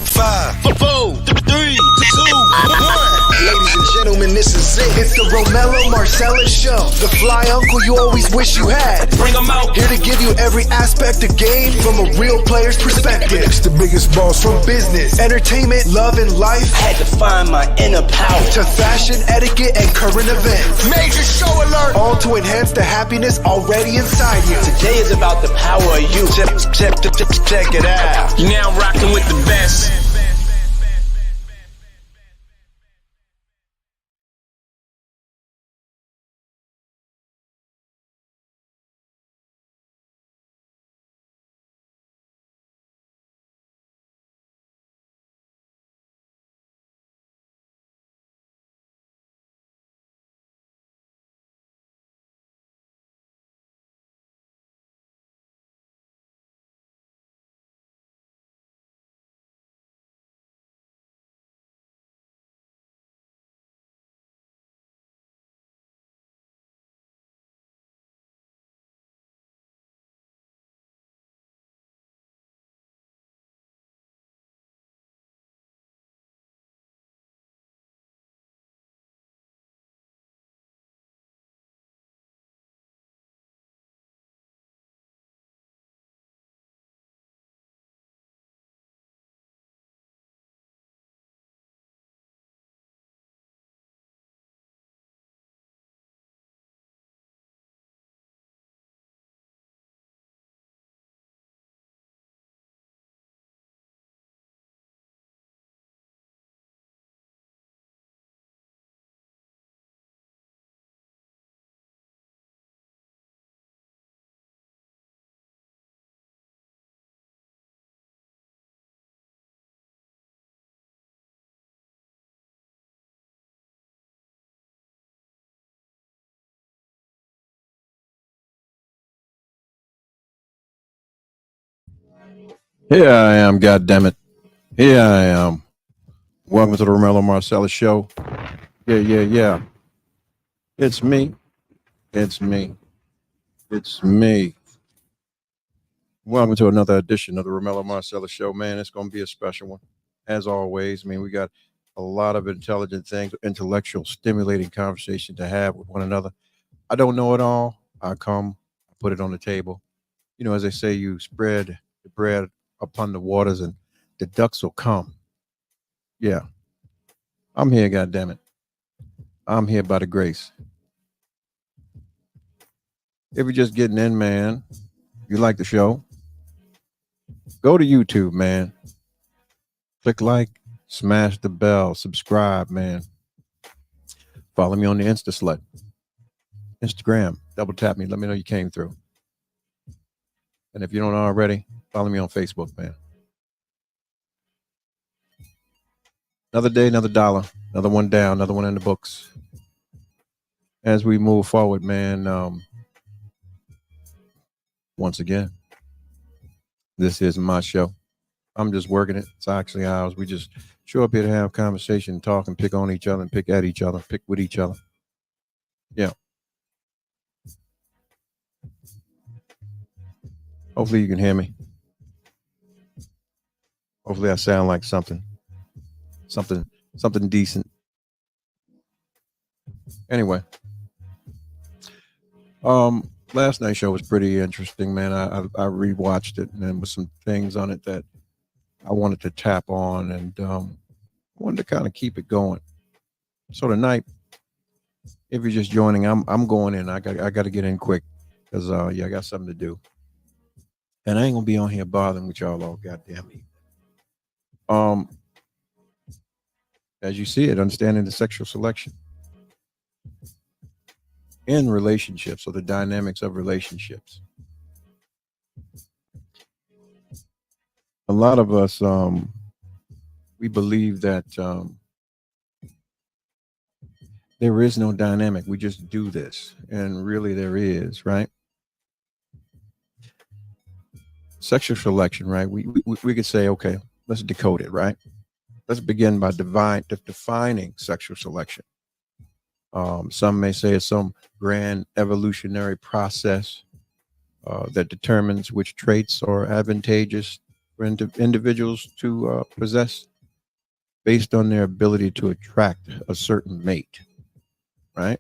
5, 4, 3, 2, 1. Ladies and gentlemen, this is it. It's the Romello Marcellous Show. The fly uncle you always wish you had. Bring them out. Here to give you every aspect of game from a real player's perspective. It's the biggest boss from business, entertainment, love, and life. Had to find my inner power. To fashion, etiquette, and current events. Major show alert. All to enhance the happiness already inside you. Today is about the power of you. Check it out. You're now rocking with the best. Here I am, goddammit. Here I am. Welcome to the Romello Marcellous Show. Yeah. It's me. Welcome to another edition of the Romello Marcellous Show, man. It's going to be a special one, as always. I mean, we got a lot of intelligent things, intellectual, stimulating conversation to have with one another. I don't know it all. I come, I put it on the table. You know, as they say, you spread the bread upon the waters and the ducks will come. Yeah. I'm here, goddammit. I'm here by the grace. If you're just getting in, man, you like the show, go to YouTube, man. Click like, smash the bell, subscribe, man. Follow me on the Instagram. Double tap me. Let me know you came through. And if you don't already, follow me on Facebook, man. Another day, another dollar, another one down, another one in the books. As we move forward, man, once again, this is my show. I'm just working it. It's actually ours. We just show up here to have conversation, talk, and pick on each other, and pick at each other, pick with each other. Yeah. Hopefully you can hear me. Hopefully I sound like something decent. Anyway, last night's show was pretty interesting, man. I rewatched it, and there was some things on it that I wanted to tap on, and wanted to kind of keep it going. So tonight, if you're just joining, I'm going in. I got to get in quick because I got something to do. And I ain't gonna be on here bothering with y'all all goddamn evening. As you see it, understanding the sexual selection in relationships, or the dynamics of relationships. A lot of us, we believe that there is no dynamic. We just do this, and really there is, right? Sexual selection, right? We could say, okay, let's decode it, right? Let's begin by defining sexual selection. Some may say it's some grand evolutionary process that determines which traits are advantageous for individuals to possess based on their ability to attract a certain mate, right?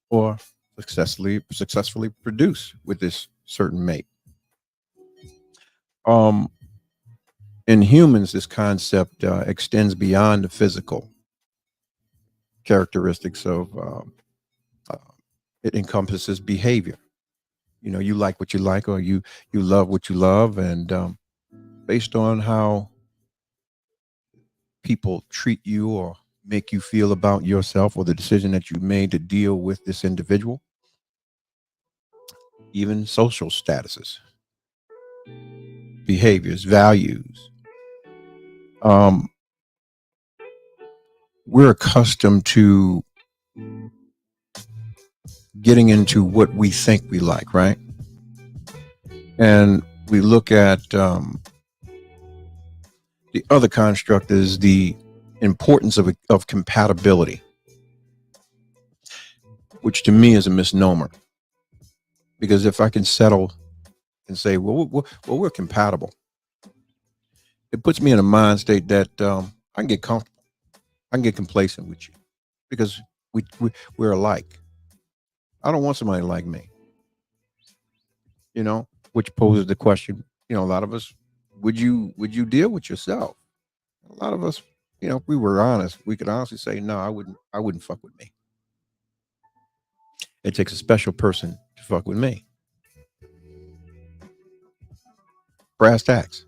Or successfully produce with this certain mate. Um, in humans, this concept extends beyond the physical characteristics of uh, it encompasses behavior. You know, you like what you like, or you love what you love, and based on how people treat you or make you feel about yourself, or the decision that you made to deal with this individual, even social statuses, behaviors, values. Um, we're accustomed to getting into what we think we like, right? And we look at the other construct is the importance of compatibility, which to me is a misnomer. Because if I can settle and say, well, we're compatible, it puts me in a mind state that I can get comfortable, I can get complacent with you because we're alike. I don't want somebody like me, which poses the question, a lot of us, would you deal with yourself? A lot of us, if we were honest, we could honestly say, no, I wouldn't fuck with me. It takes a special person to fuck with me. Brass tacks.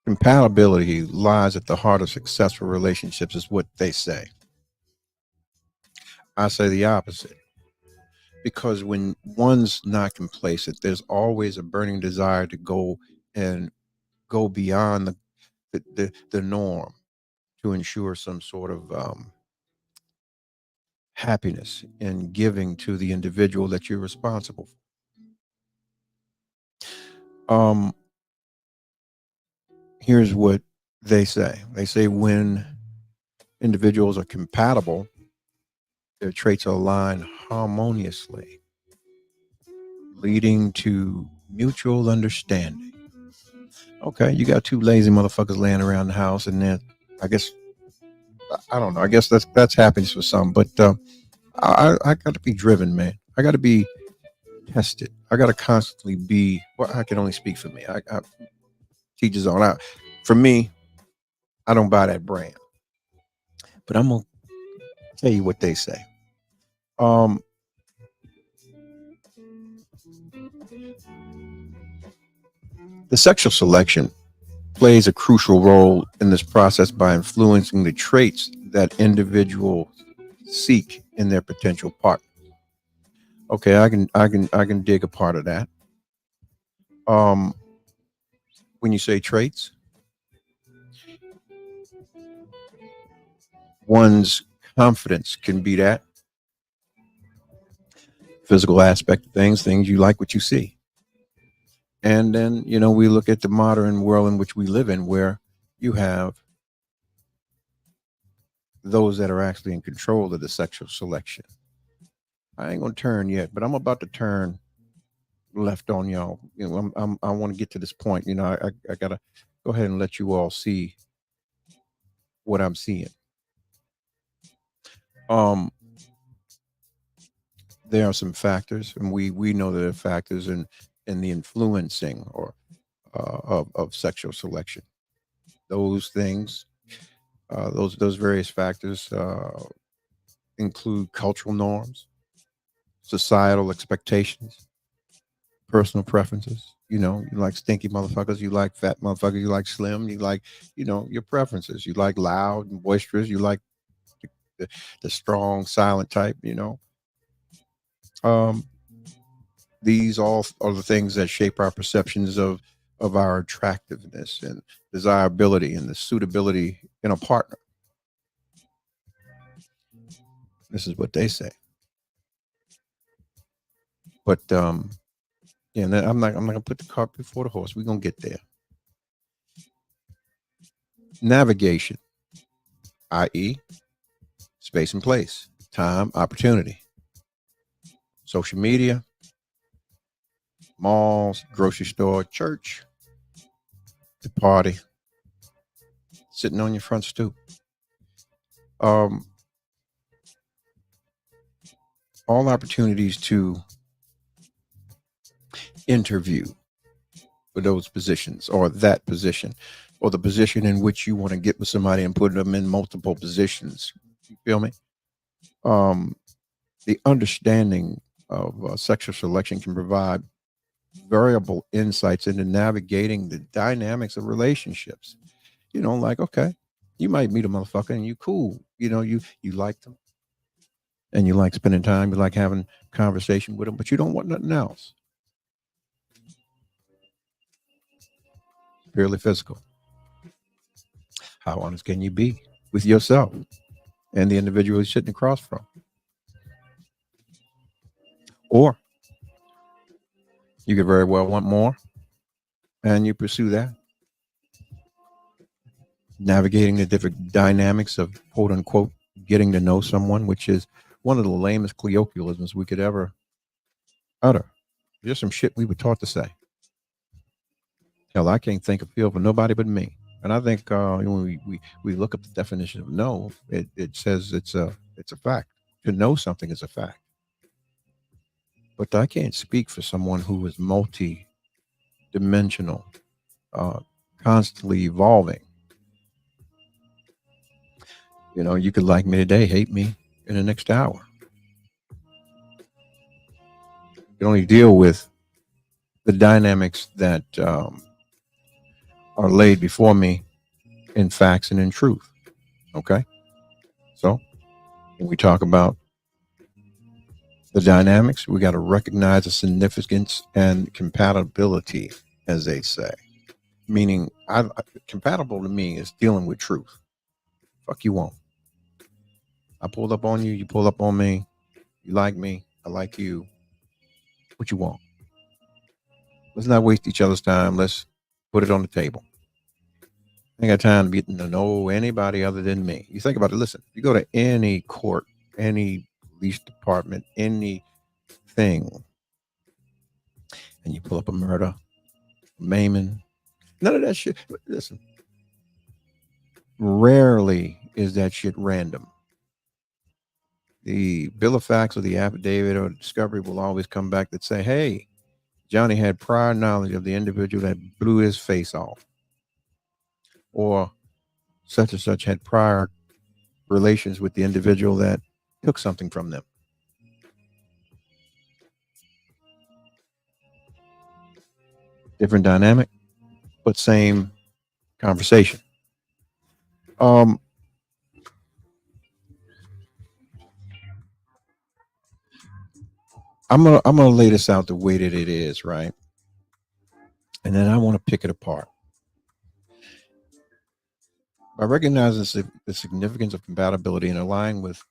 Compatibility lies at the heart of successful relationships, is what they say. I say the opposite. Because when one's not complacent, there's always a burning desire to go beyond the norm to ensure some sort of happiness in giving to the individual that you're responsible for. Here's what they say. They say when individuals are compatible, their traits are aligned harmoniously, leading to mutual understanding. Okay, you got two lazy motherfuckers laying around the house, and then I guess I don't know. I guess that's happiness for some, but I got to be driven, man. I got to be tested. I got to constantly be. Well, I can only speak for me. I teachers on out. For me, I don't buy that brand, but I'm gonna tell you what they say. Um, the sexual selection plays a crucial role in this process by influencing the traits that individuals seek in their potential partner. Okay, I can dig a part of that. Um, when you say traits, one's confidence can be that physical aspect of things you like what you see. And then, we look at the modern world in which we live in, where you have those that are actually in control of the sexual selection. I ain't gonna turn yet, but I'm about to turn left on y'all. I want to get to this point. I gotta go ahead and let you all see what I'm seeing. Um, there are some factors, and we know that there are factors in the influencing or of sexual selection. Those things, those various factors include cultural norms, societal expectations, personal preferences. You like stinky motherfuckers, you like fat motherfuckers, you like slim, you like, your preferences. You like loud and boisterous, you like the, the, the strong, silent type. Um, these all are the things that shape our perceptions of our attractiveness and desirability and the suitability in a partner. This is what they say. But yeah, and I'm not gonna put the cart before the horse. We're gonna get there. Navigation, i.e., space and place, time, opportunity. Social media, malls, grocery store, church, the party, sitting on your front stoop. Um, all opportunities to interview for those positions or that position or the position in which you want to get with somebody and put them in multiple positions. You feel me? Um, the understanding of sexual selection can provide variable insights into navigating the dynamics of relationships. Like, okay, you might meet a motherfucker and you cool. You like them and you like spending time, you like having conversation with them, but you don't want nothing else. Purely physical. How honest can you be with yourself and the individual you're sitting across from? Or you could very well want more and you pursue that. Navigating the different dynamics of quote unquote getting to know someone, which is one of the lamest colloquialisms we could ever utter. Just some shit we were taught to say. Hell, I can't think of feel for nobody but me. And I think when we look up the definition of know, it says it's a fact. To know something is a fact. But I can't speak for someone who is multi-dimensional, constantly evolving. You could like me today, hate me in the next hour. You can only deal with the dynamics that are laid before me in facts and in truth. Okay? So when we talk about the dynamics, we got to recognize the significance and compatibility, as they say. Meaning, compatible to me is dealing with truth. Fuck you won't. I pulled up on you, you pull up on me. You like me, I like you. What you want? Let's not waste each other's time. Let's put it on the table. I ain't got time to get to know anybody other than me. You think about it. Listen, you go to any court, any police department, anything, and you pull up a murder, maiming, none of that shit. Listen, rarely is that shit random. The bill of facts or the affidavit or the discovery will always come back that say, hey, Johnny had prior knowledge of the individual that blew his face off, or such and such had prior relations with the individual that took something from them. Different dynamic, but same conversation. I'm gonna lay this out the way that it is, right? And then I want to pick it apart. By recognizing the significance of compatibility and aligning with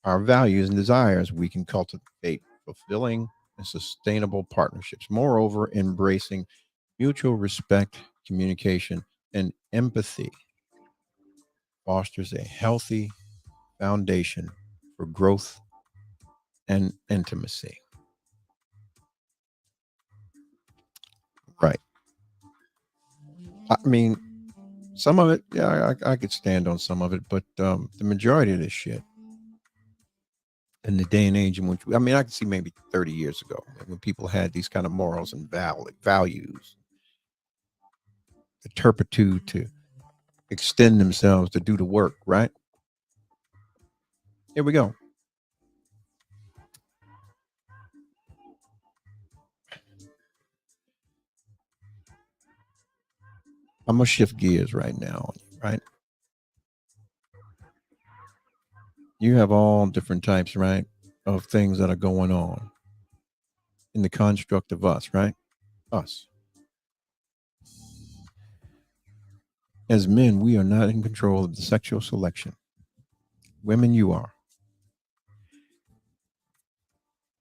our values and desires, we can cultivate fulfilling and sustainable partnerships. Moreover, embracing mutual respect, communication, and empathy fosters a healthy foundation for growth and intimacy. Right. I mean, some of it, yeah, I could stand on some of it, but the majority of this shit in the day and age in which, I could see maybe 30 years ago when people had these kind of morals and values, the turpitude to extend themselves to do the work, right? Here we go. I'm going to shift gears right now, right? You have all different types, right, of things that are going on in the construct of us, right? Us. As men, we are not in control of the sexual selection. Women, you are.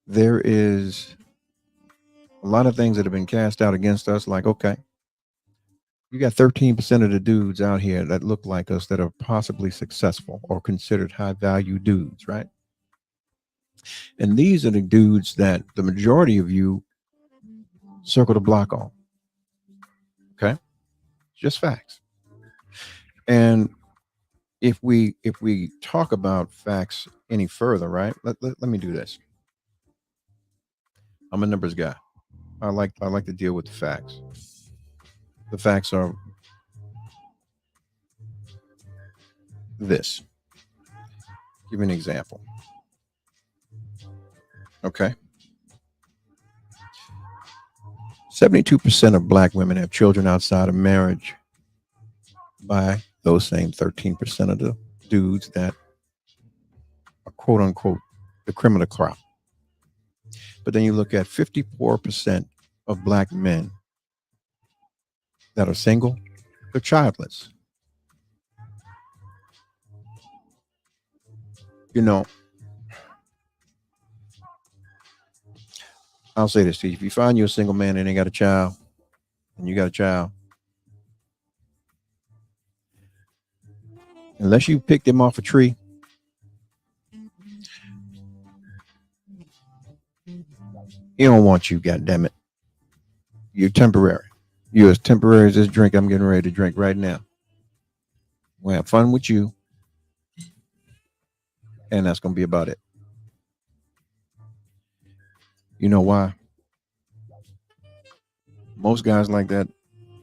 There is a lot of things that have been cast out against us, like, okay, you got 13% of the dudes out here that look like us that are possibly successful or considered high value dudes, right? And these are the dudes that the majority of you circle the block on. Okay, just facts. And if we talk about facts any further, right? Let me do this. I'm a numbers guy. I like to deal with the facts. The facts are this. Give you an example. Okay. 72% of black women have children outside of marriage by those same 13% of the dudes that are quote unquote the cream of the crop. But then you look at 54% of black men that are single, they're childless. You know, I'll say this to you. If you find you a single man and ain't got a child, and you got a child, unless you picked him off a tree, he don't want you, goddammit. You're temporary. You're as temporary as this drink I'm getting ready to drink right now. We'll have fun with you, and that's going to be about it. You know why? Most guys like that,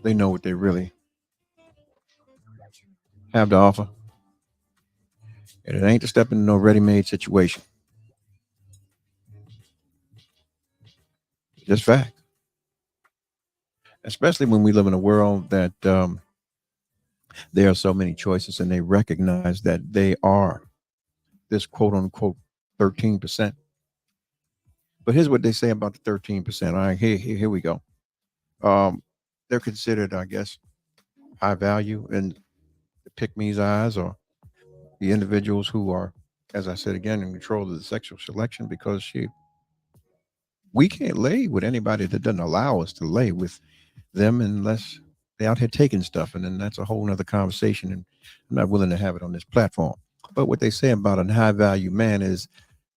they know what they really have to offer. And it ain't to step into no ready-made situation. Just fact. Especially when we live in a world that there are so many choices and they recognize that they are this quote unquote 13%. But here's what they say about the 13%. All right, here we go. They're considered, I guess, high value in the pick-me's eyes, or the individuals who are, as I said again, in control of the sexual selection, because we can't lay with anybody that doesn't allow us to lay with them unless they're out here taking stuff. And then that's a whole nother conversation. And I'm not willing to have it on this platform. But what they say about a high value man is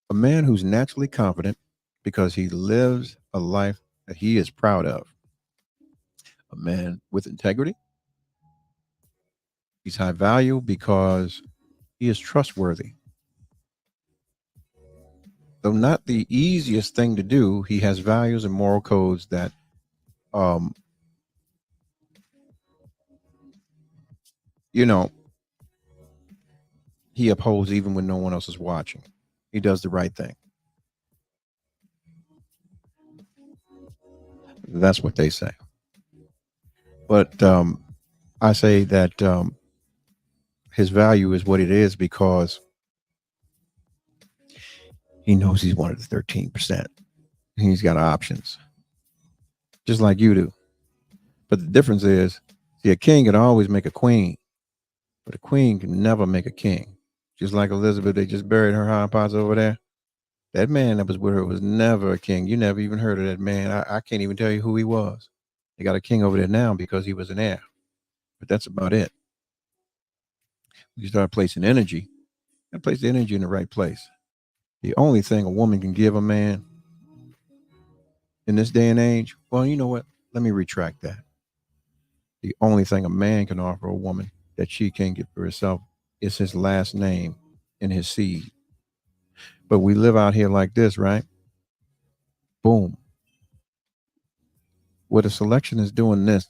a man who's naturally confident because he lives a life that he is proud of. A man with integrity. He's high value because he is trustworthy. Though not the easiest thing to do, he has values and moral codes that he upholds even when no one else is watching. He does the right thing. That's what they say. But I say that his value is what it is because he knows he's one of the 13%. He's got options, just like you do. But the difference is, see, a king can always make a queen, but a queen can never make a king. Just like Elizabeth, they just buried her hind parts over there. That man that was with her was never a king. You never even heard of that man. I can't even tell you who he was. They got a king over there now because he was an heir. But that's about it. You start placing energy, and place the energy in the right place. The only thing a woman can give a man in this day and age, well, you know what? Let me retract that. The only thing a man can offer a woman that she can't get for herself is his last name and his seed. But we live out here like this, right? Boom. Where the selection is doing this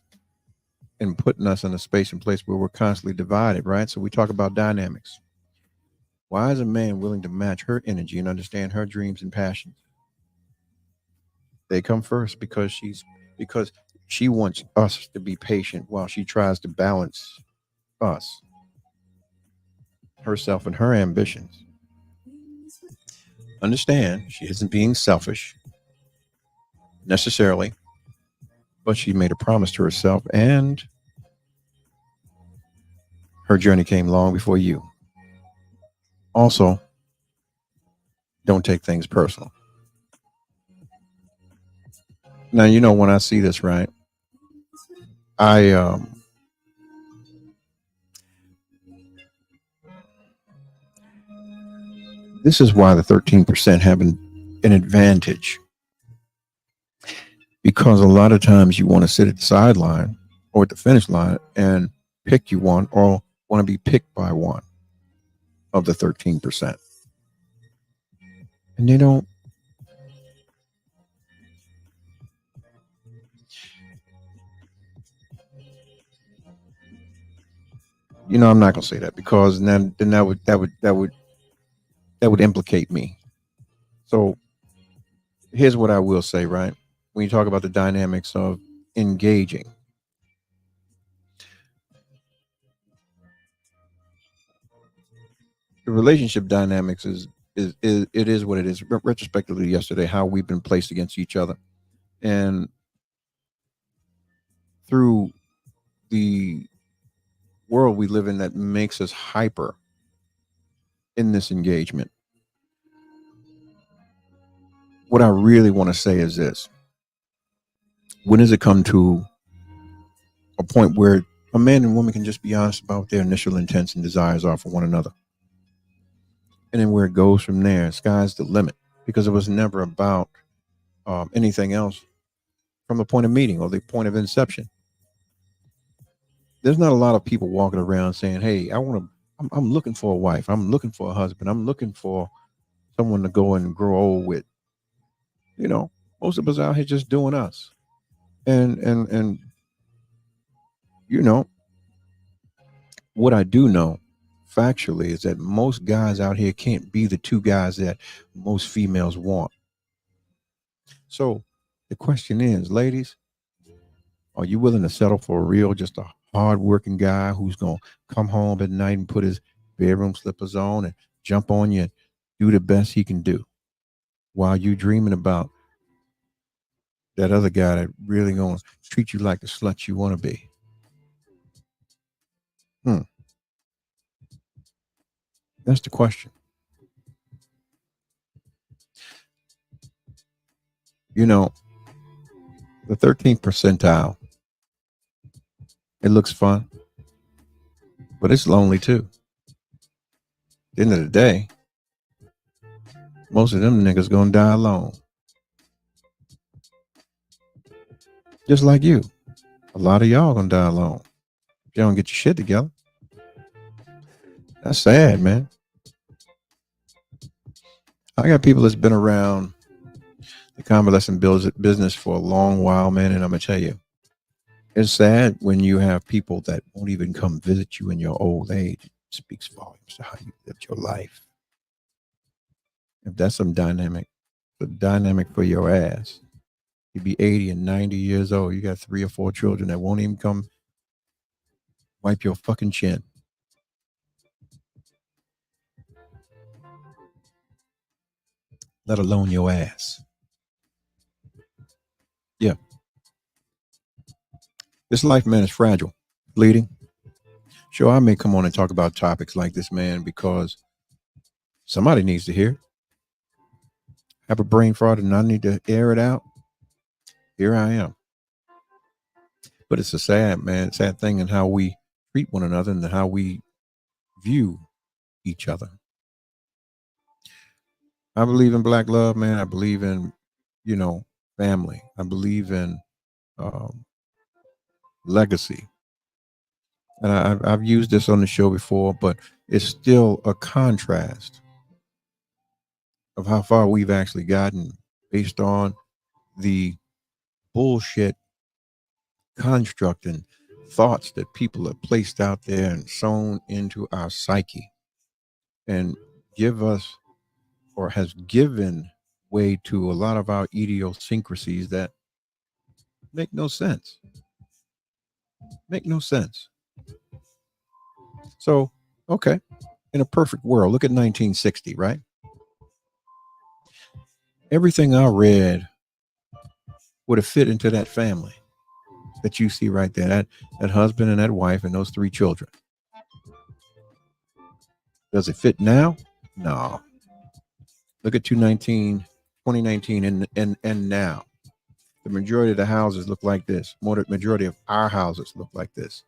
and putting us in a space and place where we're constantly divided, right? So we talk about dynamics. Why is a man willing to match her energy and understand her dreams and passions? They come first because she wants us to be patient while she tries to balance us, herself, and her ambitions. Understand, she isn't being selfish necessarily, but she made a promise to herself, and her journey came long before you. Also, don't take things personal. Now, when I see this, right, I this is why the 13% have an advantage. because a lot of times you want to sit at the sideline or at the finish line and pick you one or want to be picked by one of the 13%. And they don't, I'm not going to say that because then that would implicate me. So here's what I will say, right? When you talk about the dynamics of engaging, the relationship dynamics is it is what it is. Retrospectively, yesterday, how we've been placed against each other, and through the world we live in that makes us hyper in this engagement. What I really want to say is this: when does it come to a point where a man and woman can just be honest about what their initial intents and desires are for one another? And then where it goes from there, sky's the limit, because it was never about anything else from the point of meeting or the point of inception. There's not a lot of people walking around saying, "Hey, I'm looking for a wife. I'm looking for a husband. I'm looking for someone to go and grow old with." You know, most of us out here just doing us. And you know what I do know factually is that most guys out here can't be the two guys that most females want. So the question is, ladies, are you willing to settle for a real, just a hard-working guy who's gonna come home at night and put his bedroom slippers on and jump on you and do the best he can do while you dreaming about that other guy that really gonna treat you like the slut you want to be? Hmm, that's the question. You know, the 13th percentile. It looks fun, but it's lonely too. At the end of the day, most of them niggas gonna die alone, just like you. A lot of y'all gonna die alone. If you don't get your shit together, that's sad, man. I got people that's been around the convalescent business for a long while, man, and I'm gonna tell you, it's sad when you have people that won't even come visit you in your old age. It speaks volumes to how you lived your life. If that's some dynamic, the dynamic for your ass. You'd be 80 and 90 years old. You got 3 or 4 children that won't even come wipe your fucking chin. Let alone your ass. Yeah. This life, man, is fragile, fleeting. Sure, I may come on and talk about topics like this, man, because somebody needs to hear it. Have a brain fart and I need to air it out. Here I am. But it's a sad, man, sad thing in how we treat one another and how we view each other. I believe in black love, man. I believe in, you know, family. I believe in um, legacy. And I've used this on the show before, but it's still a contrast of how far we've actually gotten based on the bullshit construct and thoughts that people have placed out there and sown into our psyche and give us or has given way to a lot of our idiosyncrasies that make no sense. Make no sense. So, okay, in a perfect world, look at 1960, right? Everything I read would have fit into that family that you see right there, that husband and that wife and those 3 children. Does it fit now? No. Look at 2019, and now. The majority of the houses look like this. Majority of our houses look like this.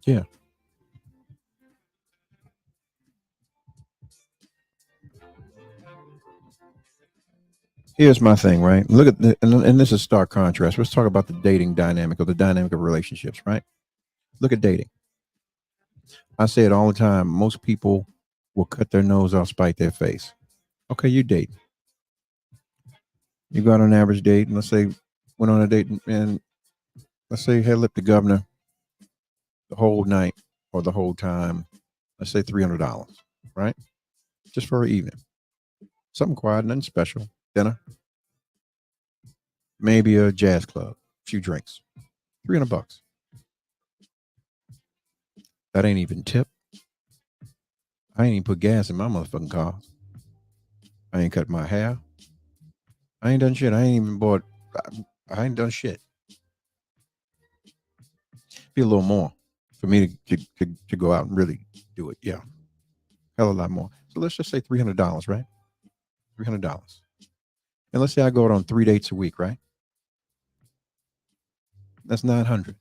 Yeah. Here's my thing, right? Look at and this is stark contrast. Let's talk about the dating dynamic or the dynamic of relationships, right? Look at dating. I say it all the time. Most people will cut their nose off, spite their face. Okay, you date. You go on an average date, and let's say went on a date, and let's say you had lip the governor the whole night or the whole time. Let's say $300, right? Just for an evening. Something quiet, nothing special. Dinner, maybe a jazz club, a few drinks. $300. That ain't even tip. I ain't even put gas in my motherfucking car. I ain't cut my hair. I ain't done shit. I ain't even bought. I ain't done shit. Be a little more for me to go out and really do it. Yeah, hell of a lot more. So let's just say $300, right? $300. And let's say I go out on 3 dates a week, right? That's 900.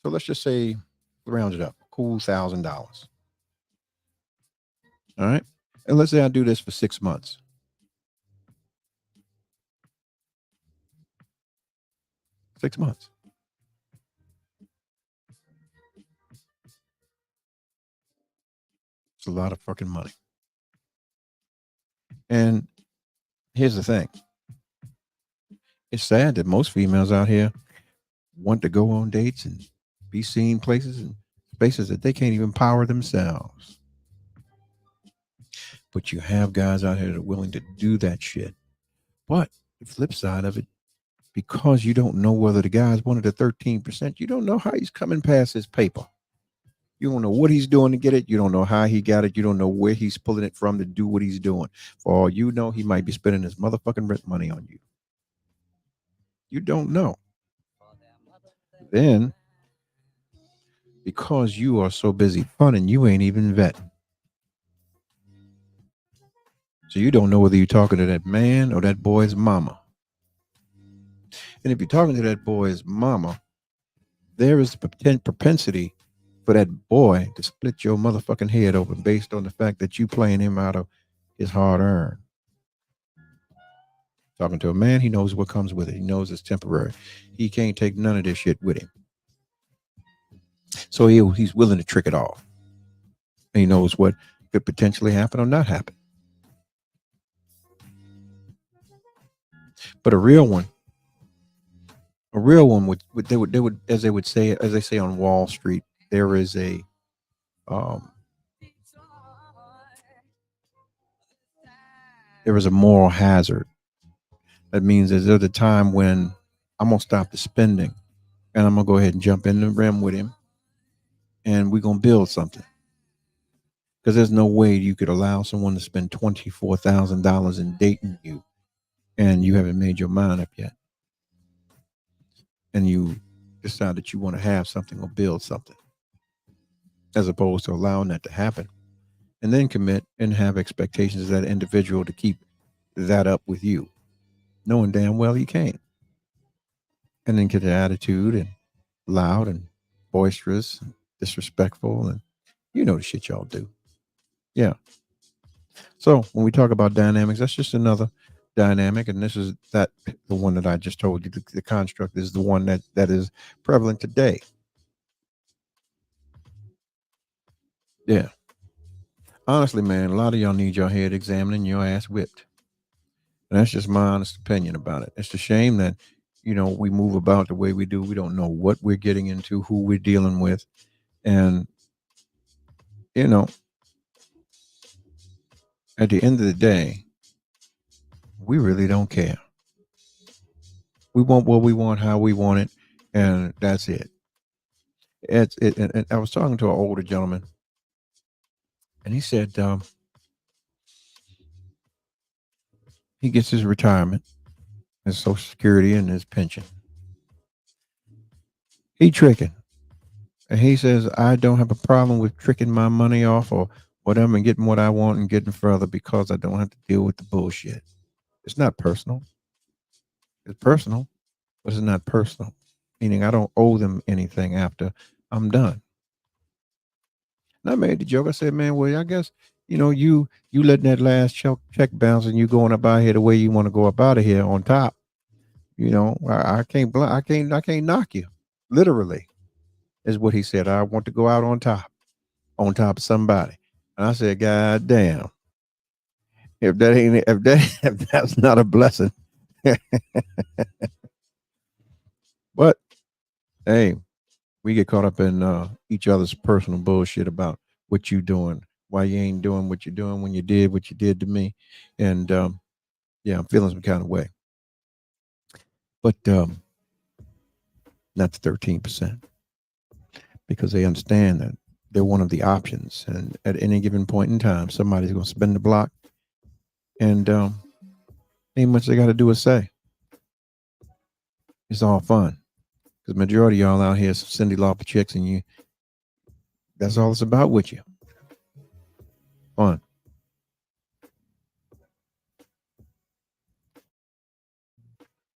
So let's just say, round it up, cool $1,000. All right. And let's say I do this for 6 months. 6 months. It's a lot of fucking money. And here's the thing. It's sad that most females out here want to go on dates and be seen places and spaces that they can't even power themselves. But you have guys out here that are willing to do that shit. But the flip side of it, because you don't know whether the guy's one of the 13%, you don't know how he's coming past his paper. You don't know what he's doing to get it. You don't know how he got it. You don't know where he's pulling it from to do what he's doing. For all you know, he might be spending his motherfucking rent money on you. You don't know. Then, because you are so busy funning, you ain't even vetting. So you don't know whether you're talking to that man or that boy's mama. And if you're talking to that boy's mama, there is a propensity for that boy to split your motherfucking head open based on the fact that you playing him out of his hard earned. Talking to a man, he knows what comes with it. He knows it's temporary. He can't take none of this shit with him. So he's willing to trick it off. And he knows what could potentially happen or not happen. But a real one would they would as they say on Wall Street, there is a moral hazard. That means there's a time when I'm gonna stop the spending and I'm gonna go ahead and jump in the rim with him and we're gonna build something. Because there's no way you could allow someone to spend $24,000 in dating you and you haven't made your mind up yet. And you decide that you want to have something or build something, as opposed to allowing that to happen and then commit and have expectations of that individual to keep that up with you, knowing damn well you can't. And then get an attitude and loud and boisterous, and disrespectful, and you know the shit y'all do. Yeah. So when we talk about dynamics, that's just another dynamic, and this is the one that I just told you. The construct is the one that is prevalent today. Yeah. Honestly, man, a lot of y'all need your head examined and your ass whipped. And that's just my honest opinion about it. It's a shame that, we move about the way we do. We don't know what we're getting into, who we're dealing with. And, at the end of the day, we really don't care. We want what we want, how we want it, and that's it. And I was talking to an older gentleman, and he said he gets his retirement, his Social Security, and his pension. He tricking. And he says, I don't have a problem with tricking my money off or whatever and getting what I want and getting further because I don't have to deal with the bullshit. It's not personal. It's personal, but it's not personal. Meaning I don't owe them anything after I'm done. And I made the joke. I said, man, well, I guess You letting that last check bounce and you going up out here the way you want to go up out of here on top. I can't knock you. Literally is what he said. I want to go out on top of somebody. And I said, God damn, if that's not a blessing. But hey, we get caught up in each other's personal bullshit about what you doing, why you ain't doing what you're doing when you did what you did to me. And yeah, I'm feeling some kind of way. But not the 13%, because they understand that they're one of the options. And at any given point in time, somebody's going to spin the block, and ain't much they got to do is say. It's all fun. Because majority of y'all out here, some Cyndi Lauper chicks, and that's all it's about with you. Fun.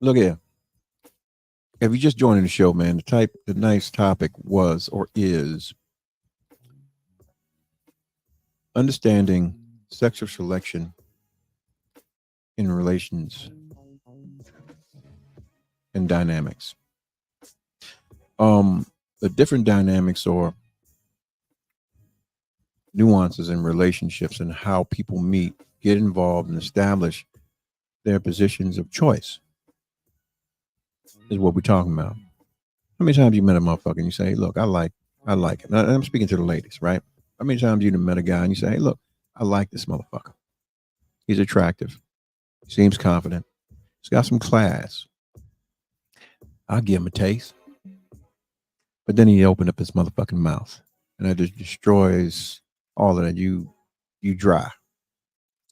Look here. If you just joining the show, man, the nice topic was or is understanding sexual selection in relations and dynamics. The different dynamics or nuances in relationships and how people meet, get involved, and establish their positions of choice is what we're talking about. How many times you met a motherfucker and you say, hey, look, I like it. Now, I'm speaking to the ladies, right? How many times you met a guy and you say, hey, look, I like this motherfucker. He's attractive. He seems confident. He's got some class. I'll give him a taste. But then he opened up his motherfucking mouth, and that just destroys all of that. You dry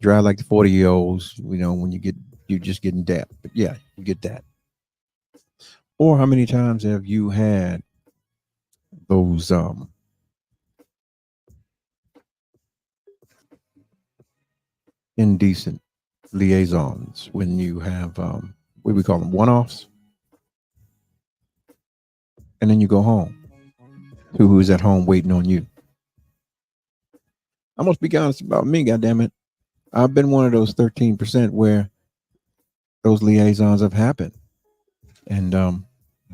like the 40-year-olds. When you just getting dap. But yeah, you get that. Or how many times have you had those indecent liaisons when you have what do we call them, one-offs, and then you go home. Who's at home waiting on you? I must be honest about me, goddammit. I've been one of those 13% where those liaisons have happened, and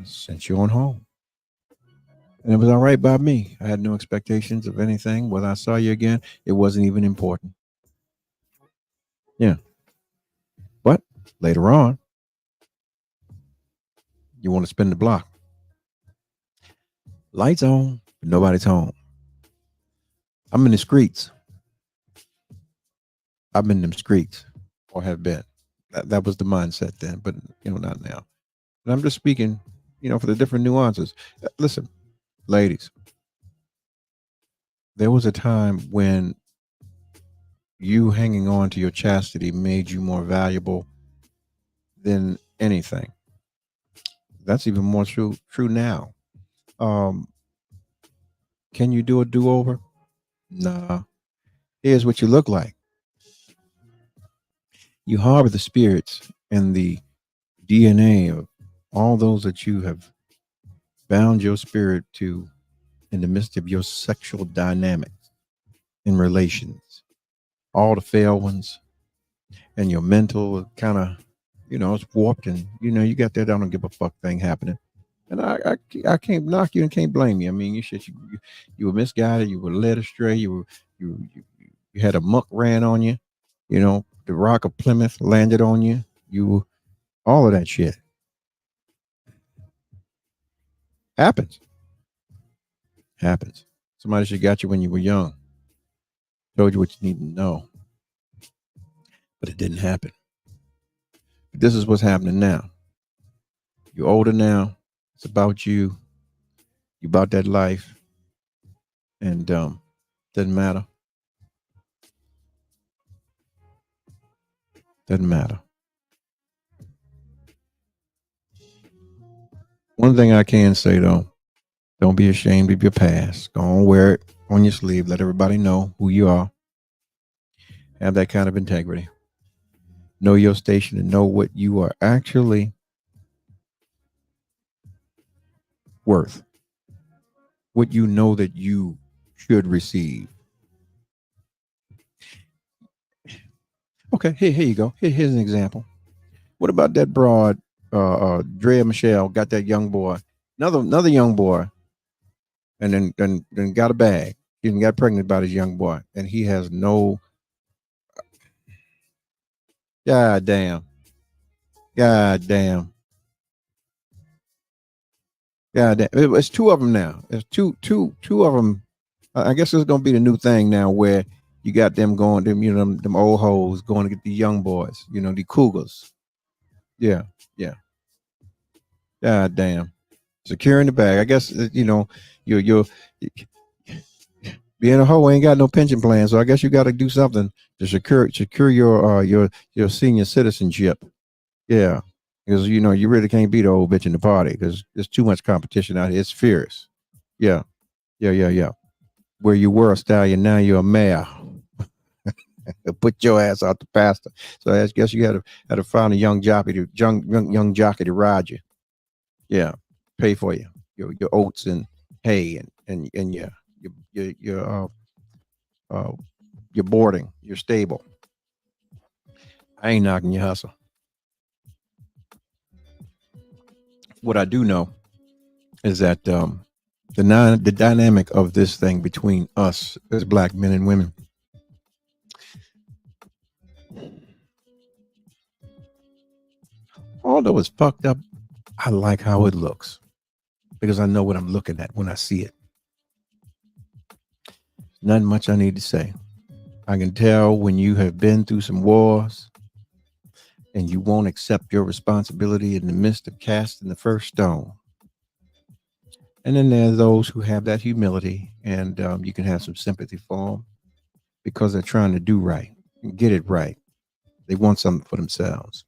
sent you on home. And it was all right by me. I had no expectations of anything. Whether I saw you again, it wasn't even important. Yeah. But later on, you want to spin the block. Lights on, but nobody's home. I'm in the streets. I'm in them streets, or have been. That was the mindset then, but not now. And I'm just speaking, for the different nuances. Listen, ladies, there was a time when you hanging on to your chastity made you more valuable than anything. That's even more true now. Um, can you do a do-over? Nah. Here's what you look like. You harbor the spirits and the DNA of all those that you have bound your spirit to in the midst of your sexual dynamics in relations. All the failed ones, and your mental kind of, it's warped, and you got that I don't give a fuck thing happening. And I can't knock you and can't blame you. I mean, you were misguided, you were led astray, you had a muck ran on you, the rock of Plymouth landed on you, all of that shit happens. Somebody should got you when you were young, told you what you need to know, but it didn't happen. But this is what's happening now. You're older now. It's about you. You about that life, and doesn't matter. Doesn't matter. One thing I can say though, don't be ashamed of your past. Go on, wear it on your sleeve. Let everybody know who you are. Have that kind of integrity. Know your station and know what you are actually worth. What you know that you should receive. Okay, here you go. Here's an example. What about that broad, Drea Michelle got that young boy, another young boy, and then got a bag. He even got pregnant by this young boy, and he has no. God damn. God damn. God damn. It's two of them now. There's two of them. I guess it's gonna be the new thing now, where you got them going, them old hoes going to get the young boys, the cougars. Yeah, yeah. God damn. Securing the bag. I guess you're being a hoe ain't got no pension plan, so I guess you got to do something to secure your senior citizenship. Yeah, because you really can't be the old bitch in the party because there's too much competition out here. It's fierce. Yeah, yeah. Where you were a stallion, now you're a mayor. Put your ass out the pasture. So I guess you had to find a young jockey to ride you. Yeah, pay for your oats and hay and uh, your boarding, your stable. I ain't knocking your hustle. What I do know is that the dynamic of this thing between us as black men and women, although it's fucked up, I like how it looks because I know what I'm looking at when I see it. Nothing much I need to say. I can tell when you have been through some wars and you won't accept your responsibility in the midst of casting the first stone. And then there's those who have that humility, and you can have some sympathy for them because they're trying to do right and get it right. They want something for themselves.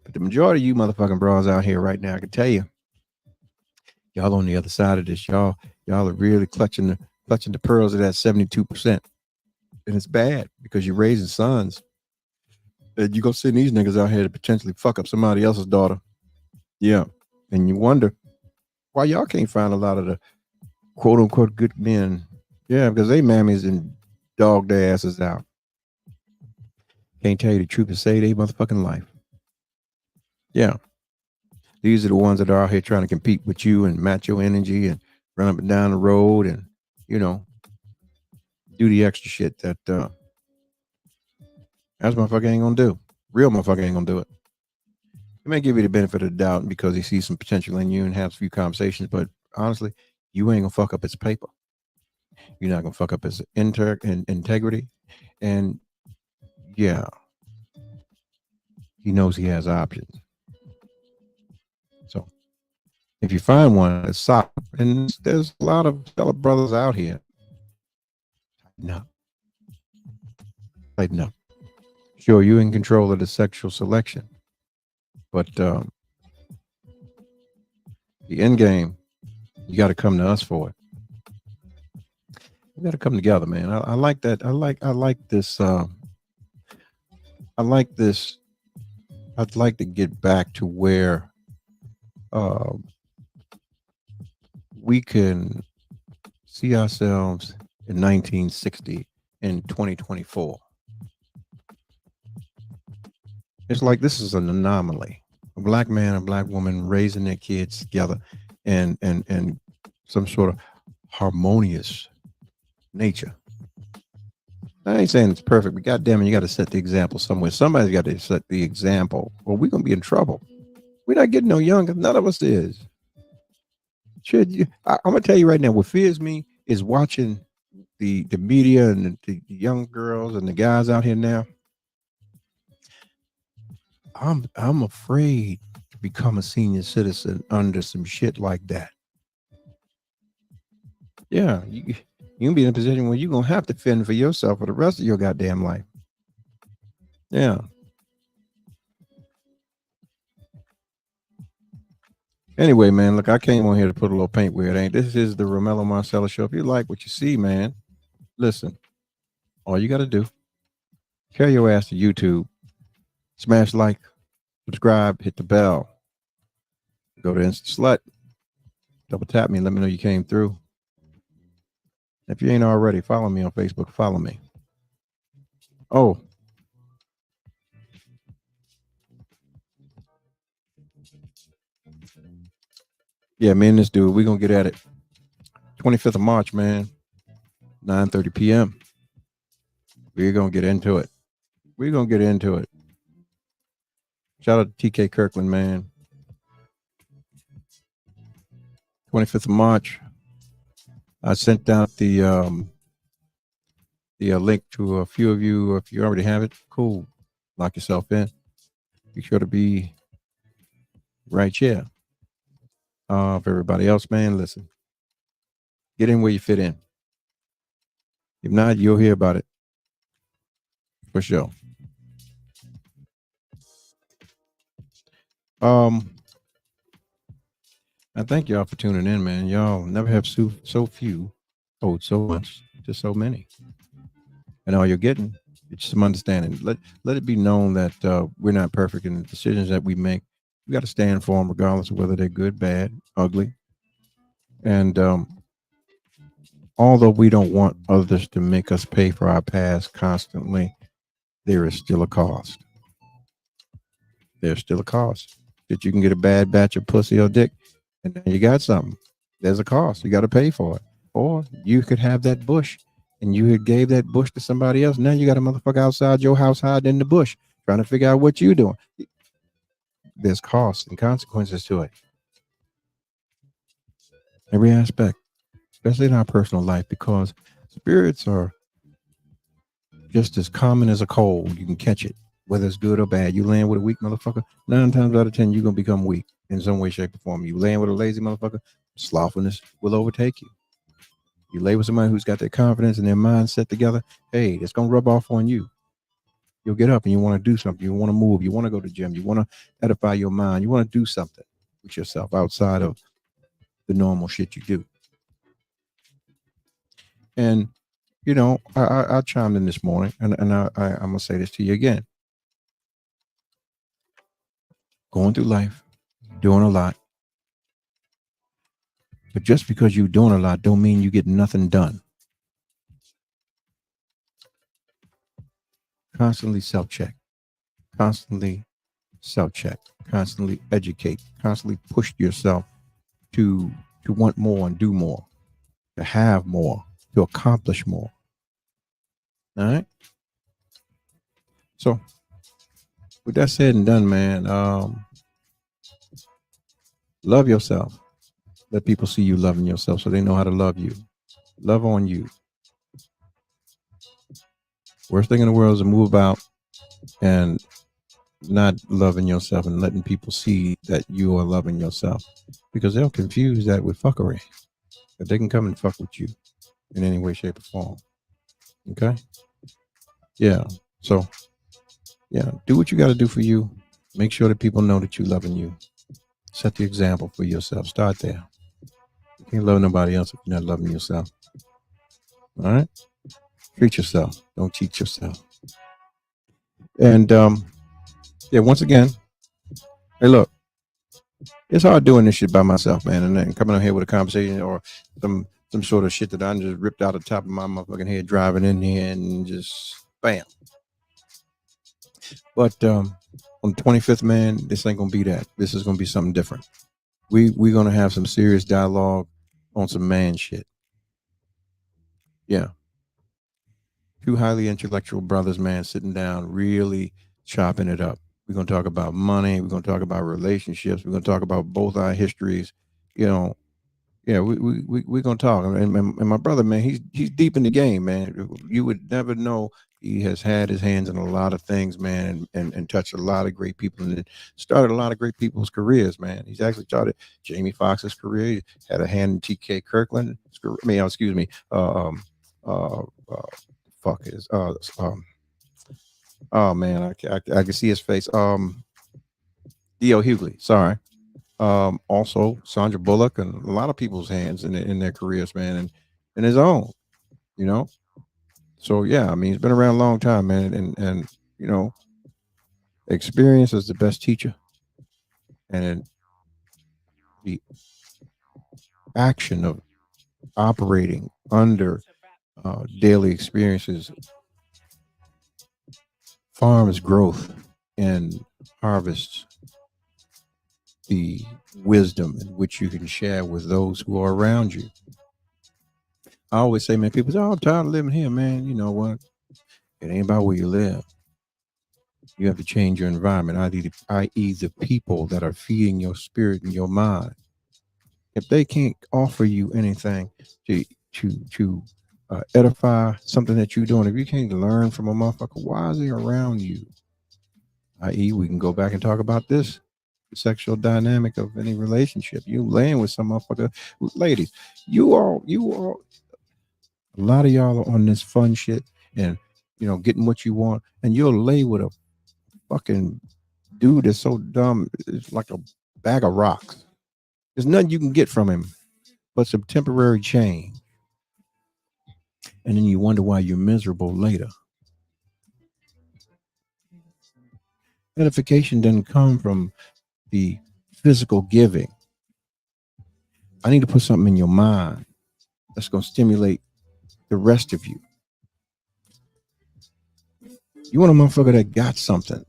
But the majority of you motherfucking bras out here right now, I can tell you, y'all on the other side of this. Y'all are really clutching the pearls of that 72%. And it's bad because you're raising sons. And you go send these niggas out here to potentially fuck up somebody else's daughter. Yeah. And you wonder why y'all can't find a lot of the quote unquote good men. Yeah, because they mammies and dog their asses out. Can't tell you the truth and save their motherfucking life. Yeah. These are the ones that are out here trying to compete with you and match your energy and run up and down the road and, do the extra shit that that's motherfucker ain't gonna do. Real motherfucker ain't gonna do it. He may give you the benefit of the doubt because he sees some potential in you and has a few conversations, but honestly, you ain't gonna fuck up his paper. You're not gonna fuck up his integrity. And yeah, he knows he has options. So if you find one that's solid, and there's a lot of fellow brothers out here, tighten up. Sure, you're in control of the sexual selection, but the end game, you got to come to us for it. We got to come together, man. I like that. I like this. I like this. I'd like to get back to where we can see ourselves in 1960 and 2024. It's like this is an anomaly. A black man and a black woman raising their kids together and some sort of harmonious nature. I ain't saying it's perfect, but goddamn it, you got to set the example somewhere. Somebody's got to set the example, or we're gonna be in trouble. We're not getting no younger. None of us is. I'm gonna tell you right now, what fears me is watching the media and the young girls and the guys out here now. I'm afraid to become a senior citizen under some shit like that. Yeah, you can be in a position where you're gonna have to fend for yourself for the rest of your goddamn life. Yeah. Anyway, man, look, I came on here to put a little paint where it ain't. This is the Romello Marcellous Show. If you like what you see, man, listen. All you got to do, carry your ass to YouTube, smash like, subscribe, hit the bell, go to Instant Slut, double tap me and let me know you came through. If you ain't already, follow me on Facebook. Follow me. Oh, Yeah, me and this dude, we're gonna get at it. 25th of March, man, 9:30 p.m. We're gonna get into it. We're gonna get into it. Shout out to TK Kirkland, man. 25th of March. I sent out the link to a few of you. If you already have it, cool. Lock yourself in. Be sure to be right here. For everybody else, man, listen. Get in where you fit in. If not, you'll hear about it. For sure. I thank y'all for tuning in, man. Y'all never have so few owed so much to so many. And all you're getting is some understanding. Let it be known that we're not perfect in the decisions that we make. We got to stand for them regardless of whether they're good, bad, ugly. And although we don't want others to make us pay for our past constantly, there is still a cost. There's still a cost that you can get a bad batch of pussy or dick, and then you got something. There's a cost. You got to pay for it. Or you could have that bush, and you had gave that bush to somebody else. Now you got a motherfucker outside your house hiding in the bush, trying to figure out what you're doing. There's costs and consequences to it. Every aspect, especially in our personal life, because spirits are just as common as a cold. You can catch it, whether it's good or bad. You land with a weak motherfucker, 9 times out of 10, you're going to become weak in some way, shape, or form. You land with a lazy motherfucker, slothfulness will overtake you. You lay with somebody who's got their confidence and their mind set together, hey, it's going to rub off on you. You'll get up and you want to do something. You want to move. You want to go to the gym. You want to edify your mind. You want to do something with yourself outside of the normal shit you do. And, you know, I chimed in this morning, and I'm going to say this to you again. Going through life, doing a lot. But just because you're doing a lot don't mean you get nothing done. Constantly self-check. Constantly self-check. Constantly educate. Constantly push yourself to want more and do more. To have more. To accomplish more. All right? So, with that said and done, man, love yourself. Let people see you loving yourself so they know how to love you. Love on you. Worst thing in the world is to move about and not loving yourself and letting people see that you are loving yourself, because they'll confuse that with fuckery. That they can come and fuck with you in any way, shape, or form. Okay? Yeah. So, yeah, do what you got to do for you. Make sure that people know that you're loving you. Set the example for yourself. Start there. You can't love nobody else if you're not loving yourself. All right? Treat yourself. Don't cheat yourself. And yeah, once again, hey, look, it's hard doing this shit by myself, man, and then coming on here with a conversation or some sort of shit that I just ripped out of the top of my motherfucking head, driving in here and just bam. But on the 25th, man, this ain't gonna be that. This is gonna be something different. We're gonna have some serious dialogue on some man shit. Yeah. Two highly intellectual brothers, man, sitting down, really chopping it up. We're gonna talk about money. We're gonna talk about relationships. We're gonna talk about both our histories. You know, yeah, we're gonna talk. And my brother, man, he's deep in the game, man. You would never know he has had his hands in a lot of things, man, and touched a lot of great people and started a lot of great people's careers, man. He's actually started Jamie Foxx's career. He had a hand in TK Kirkland. Excuse me. Fuck his. Oh man, I can see his face. D.L. Hughley. Sorry. Also Sandra Bullock and a lot of people's hands in their careers, man, and in his own, you know. So yeah, I mean, he's been around a long time, man, and you know, experience is the best teacher, and the action of operating under daily experiences farms growth and harvests the wisdom in which you can share with those who are around you. I always say, man, people say, oh, I'm tired of living here, man. You know what? It ain't about where you live. You have to change your environment, i.e. the people that are feeding your spirit and your mind. If they can't offer you anything to edify something that you're doing, if you can't learn from a motherfucker, why is he around you? I.e., we can go back and talk about this sexual dynamic of any relationship. You laying with some motherfucker. Ladies, you all, a lot of y'all are on this fun shit and, you know, getting what you want, and you'll lay with a fucking dude that's so dumb, it's like a bag of rocks. There's nothing you can get from him but some temporary change. And then you wonder why you're miserable later. Edification doesn't come from the physical giving. I need to put something in your mind that's going to stimulate the rest of you. You want a motherfucker that got something,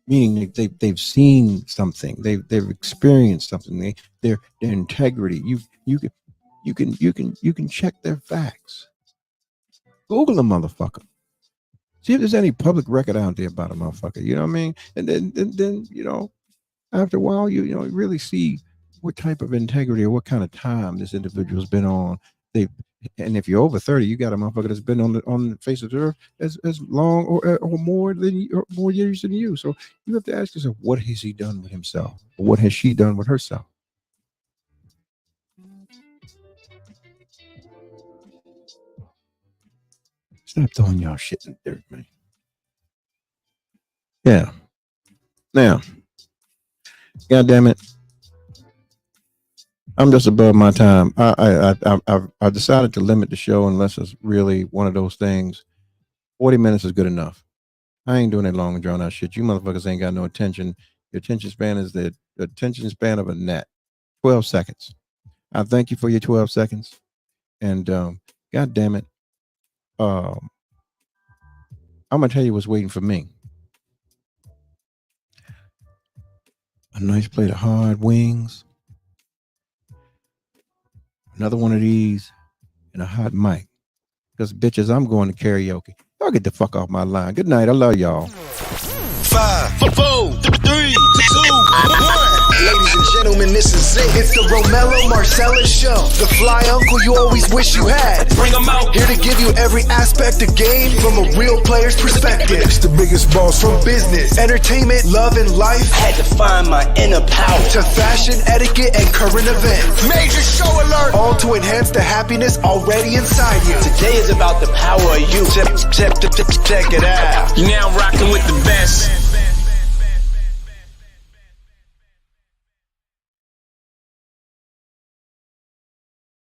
meaning they've seen something, they've experienced something, their integrity. You can check their facts. Google a motherfucker. See if there's any public record out there about a motherfucker. You know what I mean? And then you know, after a while, you know, really see what type of integrity or what kind of time this individual's been on. And if you're over 30, you got a motherfucker that's been on the face of the earth as long or more years than you. So you have to ask yourself, what has he done with himself? Or what has she done with herself? Stop throwing y'all shit in the dirt, man. Yeah. Now, God damn it, I'm just above my time. I decided to limit the show unless it's really one of those things. 40 minutes is good enough. I ain't doing that long and drawn out shit. You motherfuckers ain't got no attention. Your attention span is the attention span of a gnat. 12 seconds. I thank you for your 12 seconds. And God damn it. I'm gonna tell you what's waiting for me. A nice plate of hard wings. Another one of these and a hot mic. Because bitches, I'm going to karaoke. Y'all get the fuck off my line. Good night. I love y'all. 5, 4, 3, 2, 1. Ladies and gentlemen, this is it. It's the Romello Marcellous Show. The fly uncle you always wish you had. Bring 'em out. Here to give you every aspect of game from a real player's perspective. It's the biggest boss from business, entertainment, love, and life. Had to find my inner power. To fashion, etiquette, and current events. Major show alert. All to enhance the happiness already inside you. Today is about the power of you. Check it out. You're now rocking with the best.